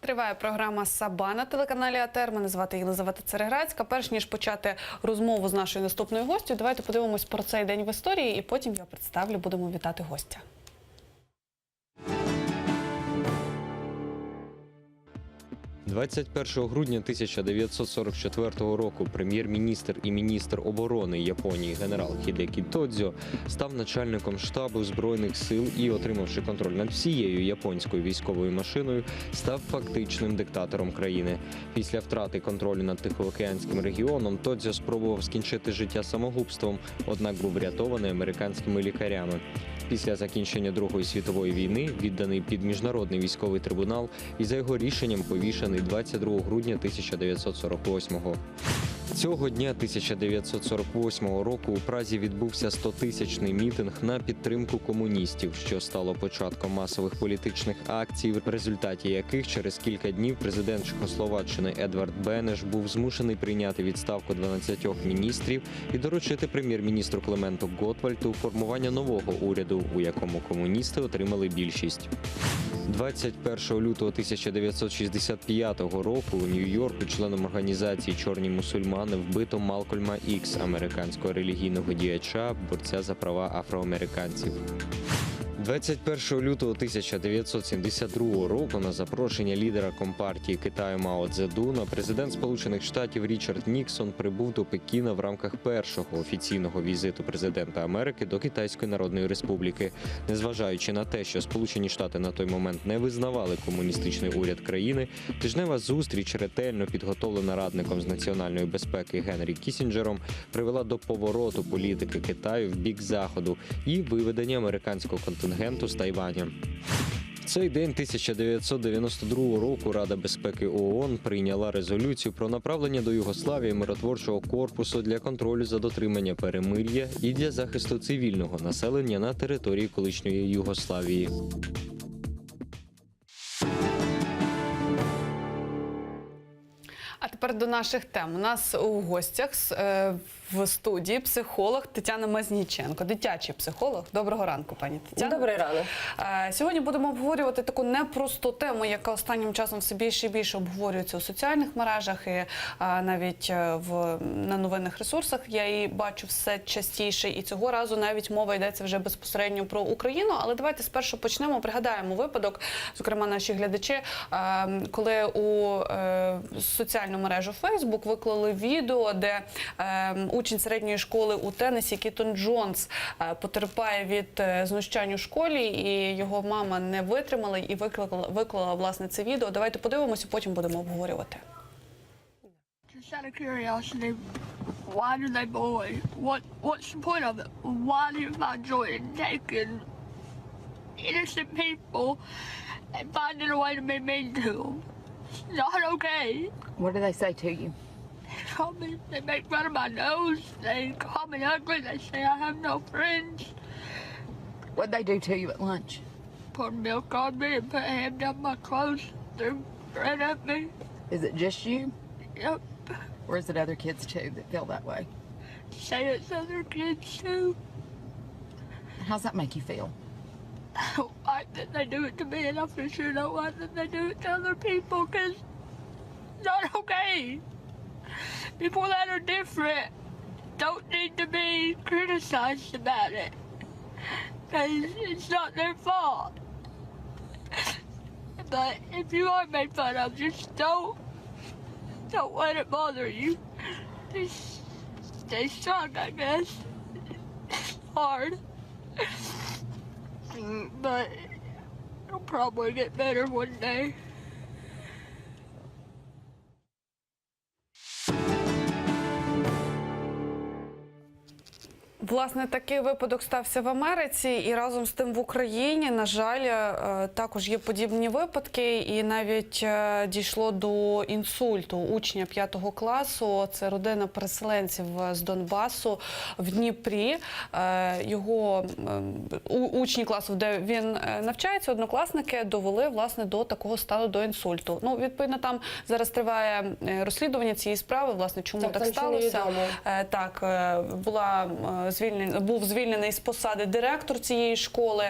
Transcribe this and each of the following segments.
Триває програма «Саба» на телеканалі АТR. Мене звати Єлизавета Цереградська. Перш ніж почати розмову з нашою наступною гостю, давайте подивимось про цей день в історії і потім я представлю, будемо вітати гостя. 21 грудня 1944 року прем'єр-міністр і міністр оборони Японії генерал Хідекі Тодзьо став начальником штабу Збройних сил і, отримавши контроль над всією японською військовою машиною, став фактичним диктатором країни. Після втрати контролю над Тихоокеанським регіоном Тодзьо спробував скінчити життя самогубством, однак був врятований американськими лікарями. Після закінчення Другої світової війни відданий під міжнародний військовий трибунал і за його рішенням повішений 22 грудня 1948-го. Цього дня 1948 року у Празі відбувся 100-тисячний мітинг на підтримку комуністів, що стало початком масових політичних акцій, в результаті яких через кілька днів президент Чехословаччини Едвард Бенеш був змушений прийняти відставку 12 міністрів і доручити прем'єр-міністру Клементу Готвальду формування нового уряду, у якому комуністи отримали більшість. 21 лютого 1965 року у Нью-Йорку членом організації «Чорні мусульмани» вбито Малкольма Ікс, американського релігійного діяча, борця за права афроамериканців. 21 лютого 1972 року на запрошення лідера Компартії Китаю Мао Цзедуна президент Сполучених Штатів Річард Ніксон прибув до Пекіна в рамках першого офіційного візиту президента Америки до Китайської Народної Республіки. Незважаючи на те, що Сполучені Штати на той момент не визнавали комуністичний уряд країни, тижнева зустріч, ретельно підготовлена радником з національної безпеки Генрі Кіссінджером, привела до повороту політики Китаю в бік Заходу і виведення американського контингенту з Тайваня. В цей день 1992 року Рада безпеки ООН прийняла резолюцію про направлення до Югославії миротворчого корпусу для контролю за дотримання перемир'я і для захисту цивільного населення на території колишньої Югославії. А тепер до наших тем. У нас у гостях в студії психолог Тетяна Мазніченко, дитячий психолог. Доброго ранку, пані Тетяна. Добрий ранок. Сьогодні будемо обговорювати таку непросту тему, яка останнім часом все більше і більше обговорюється у соціальних мережах і навіть на новинних ресурсах. Я її бачу все частіше, і цього разу навіть мова йдеться вже безпосередньо про Україну. Але давайте спершу почнемо, пригадаємо випадок, зокрема наші глядачі, коли у соціальну мережу Facebook виклали відео, де учень середньої школи у Теннесі Кітон Джонс потерпає від знущань у школі, і його мама не витримала і виклала власне це відео. Давайте подивимося, потім будемо обговорювати. Just out of curiosity, why do they bully? What's the point of it? Why do you find joy in taking innocent people and finding a way to be mean to them? It's not okay. What do they say to you? They make fun of my nose. They call me ugly. They say I have no friends. What'd they do to you at lunch? Pour milk on me and put a hand down my clothes. Threw bread at me. Is it just you? Yep. Or is it other kids too that feel that way? Say it's other kids too. How's that make you feel? I don't like that they do it to me, and I for sure don't like that they do it to other people, because it's not okay. People that are different don't need to be criticized about it, because it's not their fault. But if you are made fun of, just don't let it bother you. Just stay strong, I guess. It's hard. But it'll probably get better one day. Власне, такий випадок стався в Америці, і разом з тим в Україні, на жаль, також є подібні випадки, і навіть дійшло до інсульту учня 5 класу. Це родина переселенців з Донбасу в Дніпрі. Його учні класу, де він навчається, однокласники довели, власне, до такого стану, до інсульту. Ну, відповідно, там зараз триває розслідування цієї справи, власне, чому так сталося. Так, була був звільнений з посади директор цієї школи.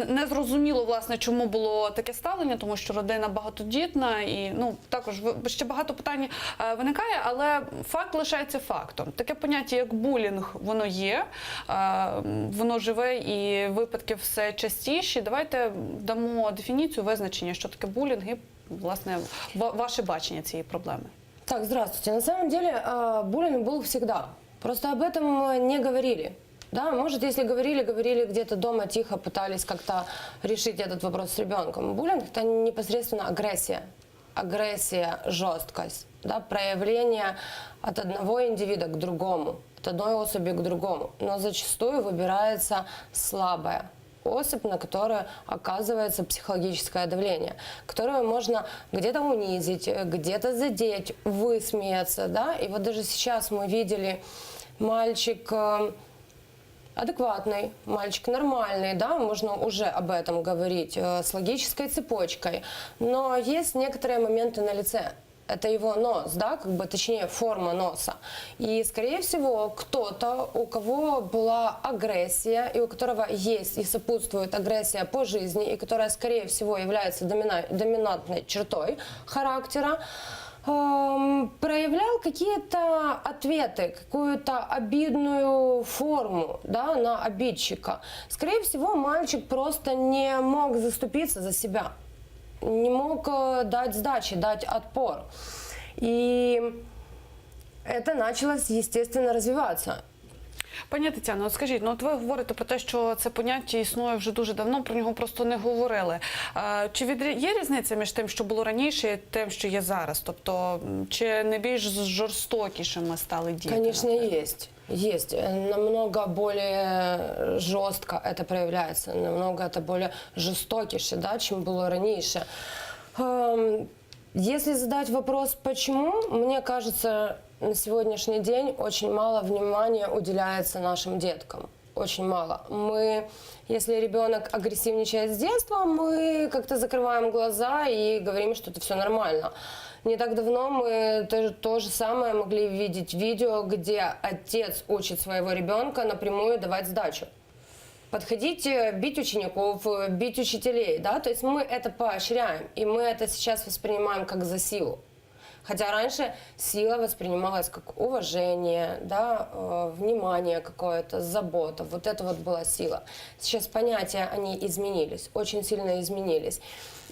Не зрозуміло, власне, чому було таке ставлення, тому що родина багатодітна і також ще багато питань виникає, але факт лишається фактом. Таке поняття, як булінг, воно є, воно живе і випадки все частіші. Давайте дамо дефініцію, визначення, що таке булінг і, власне, ваше бачення цієї проблеми. Так, здравствуйте. На самом деле буллинг был всегда. Просто об этом не говорили. Да, может, если говорили где-то дома тихо, пытались как-то решить этот вопрос с ребенком. Буллинг – это непосредственно агрессия. Агрессия, жесткость, да, проявление от одного индивида к другому, от одной особи к другому. Но зачастую выбирается слабая особь, на которую оказывается психологическое давление, которую можно где-то унизить, где-то задеть, высмеяться, да. И вот даже сейчас мы видели мальчик адекватный, мальчик нормальный, да, можно уже об этом говорить, с логической цепочкой, но есть некоторые моменты на лице. Это его нос, да, точнее форма носа. И, скорее всего, кто-то, у кого была агрессия, и у которого есть и сопутствует агрессия по жизни, и которая, скорее всего, является доминантной чертой характера, проявлял какие-то ответы, какую-то обидную форму, да, на обидчика. Скорее всего, мальчик просто не мог заступиться за себя, не мог дать сдачи, дать отпор. И это началось, естественно, развиваться. Пані Тетяно, от скажіть, от ви говорите про те, що це поняття існує вже дуже давно, про нього просто не говорили. Чи є різниця між тим, що було раніше, і тим, що є зараз? Тобто, чи не більш жорстокішими стали діти? Конечно, есть. Есть. Намного более жестко это проявляется, намного это более жестокіше, да, чем было раньше. Если задать вопрос, почему, мне кажется, на сегодняшний день очень мало внимания уделяется нашим деткам. Очень мало. Если ребенок агрессивничает с детства, мы как-то закрываем глаза и говорим, что это все нормально. Не так давно мы то же самое могли видеть видео, где отец учит своего ребенка напрямую давать сдачу. Подходить, бить учеников, бить учителей, да, то есть мы это поощряем, и мы это сейчас воспринимаем как за силу. Хотя раньше сила воспринималась как уважение, да, внимание какое-то, забота. Вот это вот была сила. Сейчас понятия, они изменились, очень сильно изменились.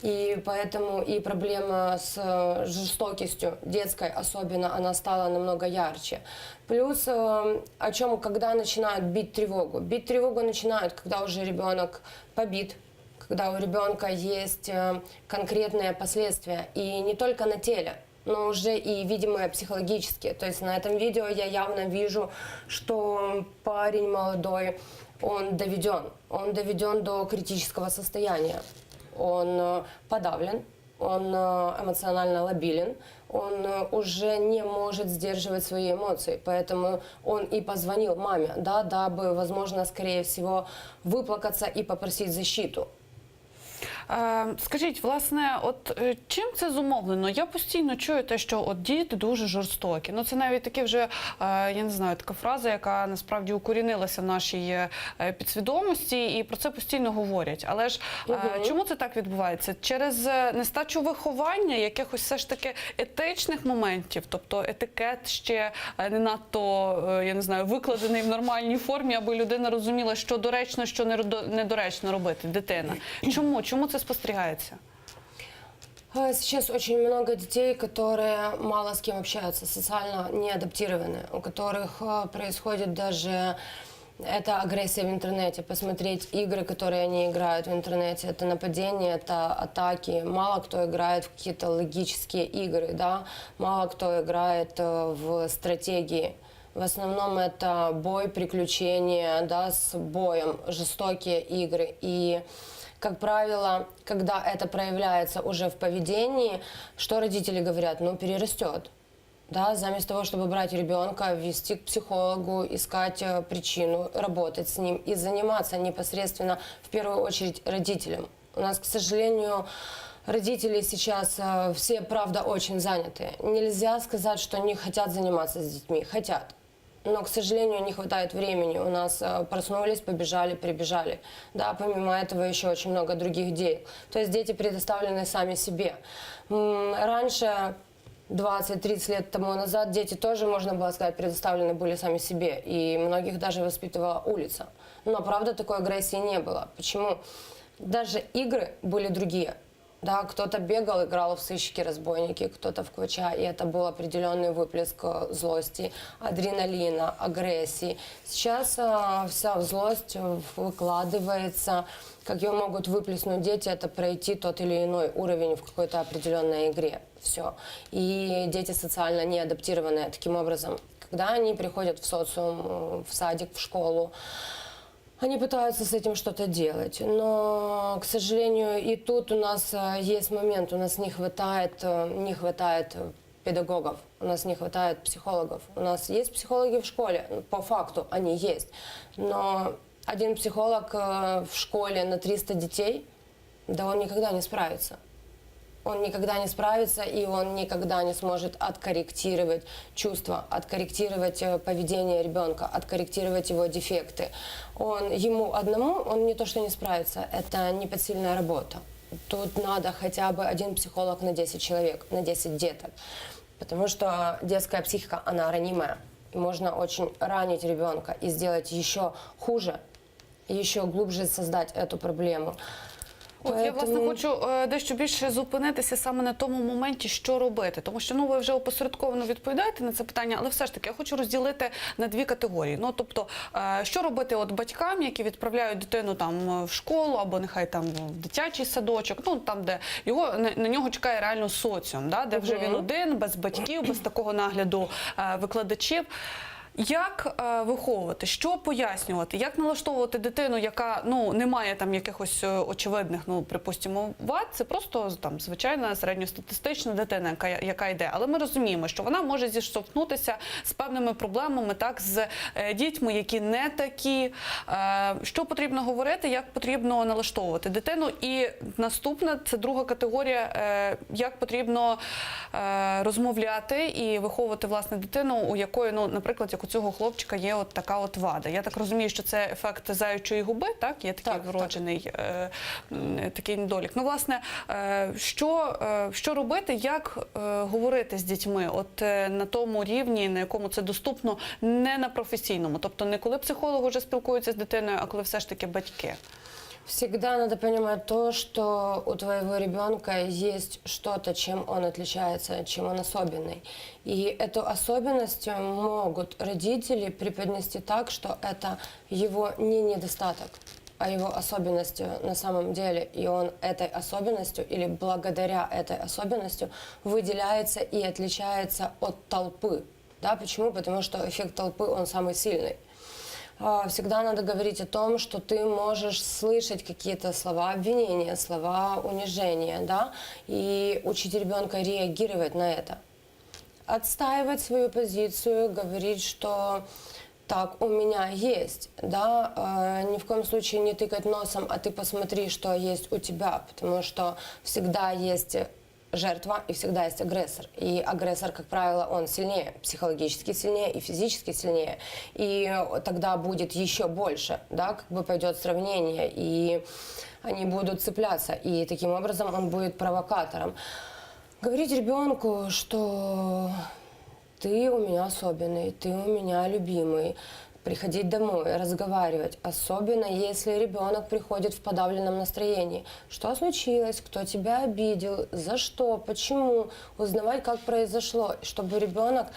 И поэтому и проблема с жестокостью детской особенно, она стала намного ярче. Плюс, о чем, когда начинают бить тревогу. Бить тревогу начинают, когда уже ребенок побит, когда у ребенка есть конкретные последствия. И не только на теле, но уже и видимые психологические. То есть на этом видео я явно вижу, что парень молодой, он доведен до критического состояния. Он подавлен, он эмоционально лабилен, он уже не может сдерживать свои эмоции. Поэтому он и позвонил маме, да, дабы, возможно, скорее всего, выплакаться и попросить защиту. Скажіть, власне, от чим це зумовлено? Я постійно чую те, що от діти дуже жорстокі. Це навіть такі вже, я не знаю, така фраза, яка насправді укорінилася в нашій підсвідомості, і про це постійно говорять. Але ж чому це так відбувається? Через нестачу виховання, якихось все ж таки етичних моментів, тобто етикет ще не надто, я не знаю, викладений в нормальній формі, аби людина розуміла, що доречно, що недоречно робити дитина. Чому це спостерігається? Сейчас очень много детей, которые мало с кем общаются, социально не адаптированы, у которых происходит даже эта агрессия в интернете. Посмотреть игры, которые они играют в интернете, это нападения, это атаки. Мало кто играет в какие-то логические игры, да? Мало кто играет в стратегии. В основном это бой, приключения, да, с боем, жестокие игры. И как правило, когда это проявляется уже в поведении, что родители говорят? Перерастет. Да, заместо того, чтобы брать ребенка, вести к психологу, искать причину, работать с ним и заниматься непосредственно, в первую очередь, родителям. У нас, к сожалению, родители сейчас все, правда, очень заняты. Нельзя сказать, что не хотят заниматься с детьми. Хотят. но, к сожалению, не хватает времени. У нас проснулись, побежали, прибежали. Да, помимо этого еще очень много других дел. То есть дети предоставлены сами себе. Раньше, 20-30 лет тому назад, дети тоже, можно было сказать, предоставлены были сами себе. И многих даже воспитывала улица. Но, правда, такой агрессии не было. Почему? Даже игры были другие. Да, кто-то бегал, играл в сыщики-разбойники, кто-то в квача, и это был определенный выплеск злости, адреналина, агрессии. Сейчас вся злость выкладывается, как ее могут выплеснуть дети, это пройти тот или иной уровень в какой-то определенной игре. Все. И дети социально не адаптированы таким образом. Когда они приходят в социум, в садик, в школу, они пытаются с этим что-то делать, но, к сожалению, и тут у нас есть момент, у нас не хватает педагогов, у нас не хватает психологов. У нас есть психологи в школе, по факту они есть, но один психолог в школе на 300 детей, да он никогда не справится. Он никогда не справится, и он никогда не сможет откорректировать чувства, откорректировать поведение ребенка, откорректировать его дефекты. Ему одному он не то что не справится, это непосильная работа. Тут надо хотя бы один психолог на 10 человек, на 10 деток. Потому что детская психика, она ранимая. И можно очень ранить ребенка и сделать еще хуже, и еще глубже создать эту проблему. От я, власне, хочу дещо більше зупинитися саме на тому моменті, що робити. Тому що, ви вже опосередковано відповідаєте на це питання, але все ж таки я хочу розділити на дві категорії. Тобто, що робити батькам, які відправляють дитину там в школу або нехай там в дитячий садочок, там, де на нього чекає реально соціум, де вже він один, без батьків, без такого нагляду викладачів. Як виховувати, що пояснювати, як налаштовувати дитину, яка не має там якихось очевидних, припустимо, вад, це просто там звичайна середньостатистична дитина, яка йде. Але ми розуміємо, що вона може зіштовхнутися з певними проблемами, з дітьми, які не такі. Що потрібно говорити, як потрібно налаштовувати дитину. І наступна, це друга категорія, як потрібно розмовляти і виховувати, власне, дитину, у якої, наприклад, як у цього хлопчика є така вада. Я так розумію, що це ефект заячої губи, так? Є такий вроджений такий недолік. Власне, що робити, як говорити з дітьми на тому рівні, на якому це доступно, не на професійному? Тобто не коли психолог вже спілкується з дитиною, а коли все ж таки батьки? Всегда надо понимать то, что у твоего ребенка есть что-то, чем он отличается, чем он особенный. И эту особенность могут родители преподнести так, что это его не недостаток, а его особенность на самом деле. И он этой особенностью или благодаря этой особенности выделяется и отличается от толпы. Да, почему? Потому что эффект толпы, он самый сильный. Всегда надо говорить о том, что ты можешь слышать какие-то слова обвинения, слова унижения, да, и учить ребенка реагировать на это. Отстаивать свою позицию, говорить, что так, у меня есть, да, ни в коем случае не тыкать носом, а ты посмотри, что есть у тебя, потому что всегда есть жертва и всегда есть агрессор. И агрессор, как правило, он сильнее, психологически сильнее и физически сильнее. И тогда будет еще больше, да, пойдет сравнение, и они будут цепляться. И таким образом он будет провокатором. Говорить ребенку, что ты у меня особенный, ты у меня любимый. Приходить домой, разговаривать, особенно если ребенок приходит в подавленном настроении. Что случилось, кто тебя обидел, за что, почему, узнавать, как произошло, чтобы ребенок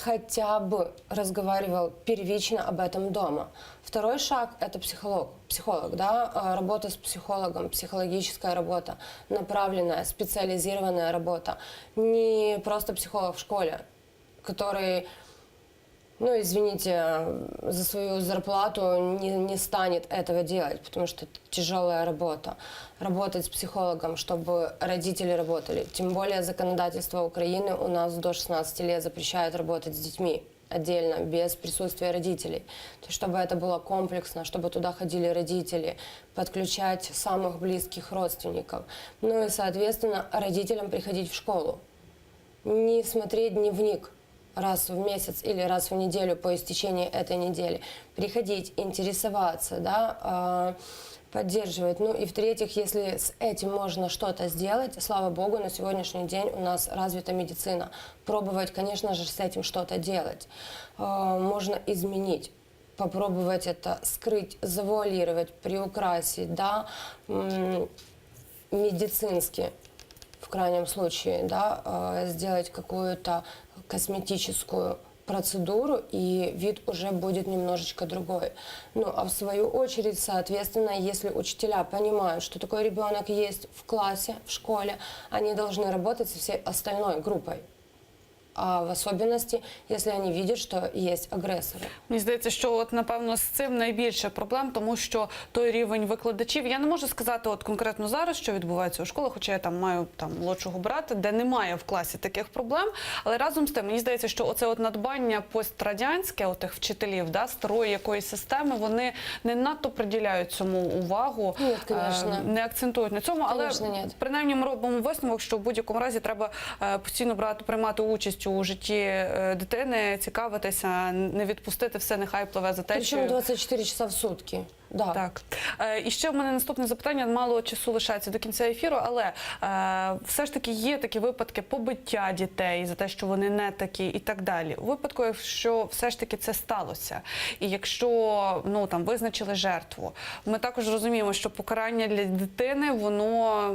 хотя бы разговаривал первично об этом дома. Второй шаг – это психолог, да, работа с психологом, психологическая работа, направленная, специализированная работа. Не просто психолог в школе, который, извините, за свою зарплату не станет этого делать, потому что это тяжелая работа. Работать с психологом, чтобы родители работали. Тем более законодательство Украины у нас до 16 лет запрещает работать с детьми отдельно, без присутствия родителей. То есть, чтобы это было комплексно, чтобы туда ходили родители, подключать самых близких родственников. И, соответственно, родителям приходить в школу. Не смотреть дневник раз в месяц или раз в неделю по истечении этой недели, приходить, интересоваться, да, поддерживать. Ну и в-третьих, если с этим можно что-то сделать, слава богу, на сегодняшний день у нас развита медицина. Пробовать, конечно же, с этим что-то делать. Можно изменить. Попробовать это скрыть, завуалировать, приукрасить, да, медицински, в крайнем случае, да, сделать какую-то косметическую процедуру, и вид уже будет немножечко другой. Ну, а в свою очередь, соответственно, если учителя понимают, что такой ребенок есть в классе, в школе, они должны работать со всей остальной группой. А в особенності, якщо вони бачать, що є агресори. Мені здається, що от напевно з цим найбільше проблем, тому що той рівень викладачів, я не можу сказати от конкретно зараз, що відбувається у школах, хоча я там маю молодшого брата, де немає в класі таких проблем, але разом з тим, мені здається, що оце от надбання пострадянське отих вчителів, да, старої якоїсь системи, вони не надто приділяють цьому увагу, Ні, звісно. не акцентують на цьому, але Звісно, ні. принаймні ми робимо висновок, що в будь-якому разі треба постійно приймати участь у житті дитини, цікавитися, не відпустити все, нехай пливе за течією. Причому 24 часа в сутки. Да. Так. І ще в мене наступне запитання, мало часу лишається до кінця ефіру, але все ж таки є такі випадки побиття дітей за те, що вони не такі і так далі. У випадку, якщо все ж таки це сталося, і якщо визначили жертву, ми також розуміємо, що покарання для дитини, воно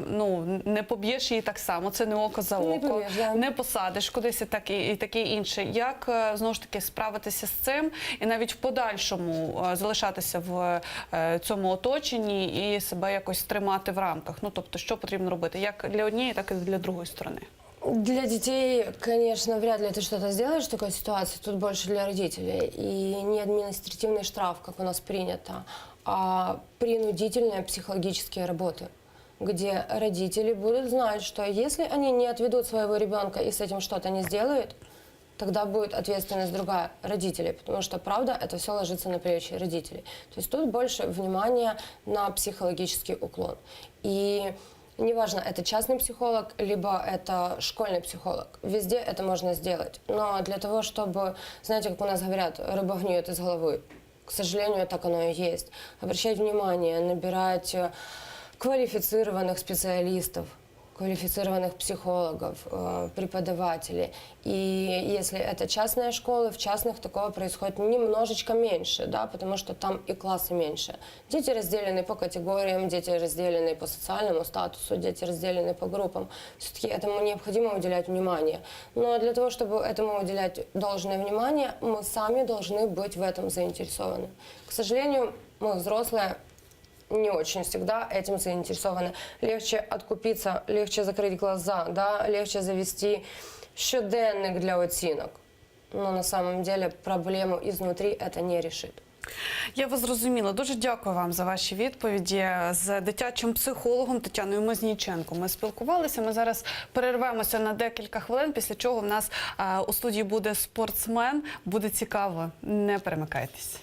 не поб'єш її так само, це не око за Не око, поб'єш, да. не посадиш кудись і таке інше. Як, знову ж таки, справитися з цим і навіть в подальшому залишатися в цьому оточенні і себе якось тримати в рамках? Ну, тобто, що потрібно робити? Як для однієї, так і для другої сторони. Для детей, конечно, вряд ли ты что-то сделаешь в такой ситуации, тут больше для родителей. И не административный штраф, как у нас принято, а принудительные психологические работы, где родители будут знать, что если они не отведут своего ребенка и с этим что-то не сделают, тогда будет ответственность другая, родителей, потому что, правда, это все ложится на плечи родителей. То есть тут больше внимания на психологический уклон. И неважно, это частный психолог, либо это школьный психолог. Везде это можно сделать. Но для того, чтобы, знаете, как у нас говорят, рыба гниет из головы, к сожалению, так оно и есть. Обращать внимание, набирать квалифицированных специалистов, квалифицированных психологов, преподавателей. И если это частные школы, в частных такого происходит немножечко меньше, да, потому что там и классы меньше. Дети разделены по категориям, дети разделены по социальному статусу, дети разделены по группам. Все-таки этому необходимо уделять внимание. Но для того, чтобы этому уделять должное внимание, мы сами должны быть в этом заинтересованы. К сожалению, мы взрослые не очень всегда этим заинтересованы. Легче откупиться, легче закрыть глаза, да, легче завести щоденник для оцінок. Но на самом деле проблему изнутри это не решит. Я вас зрозуміла. Дуже дякую вам за ваші відповіді. З дитячим психологом Тетяною Мизніченко ми спілкувалися. Ми зараз перервемося на декілька хвилин, після чого в нас у студії буде спортсмен. Буде цікаво. Не перемикайтесь.